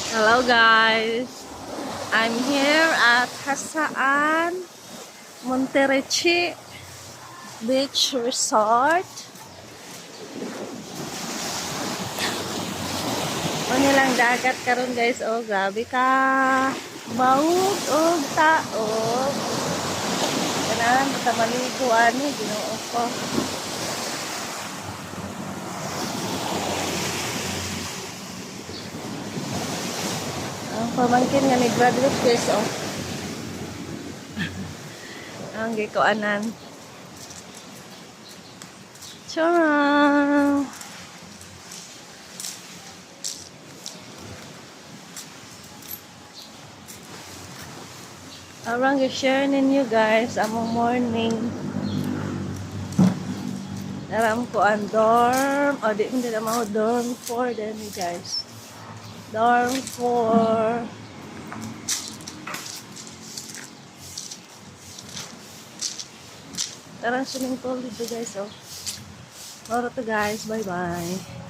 Hello guys, I'm here at Hasaan Monterrey Beach Resort. Manilang dagat karon guys, oh grabe ka. Bawog og taog. Kanahan basta maligo ani Ginoo ko. Ang pamangkin nga ni graduate guys, oh. Ang gikuanan. Charang. Arang i-share ninyo guys among morning. Naram ko ang dorm. O di hindi na mga dorm 4 din guys. Dorm 4. Tarang swimming pool dito guys, oh. Moro to guys. Bye bye.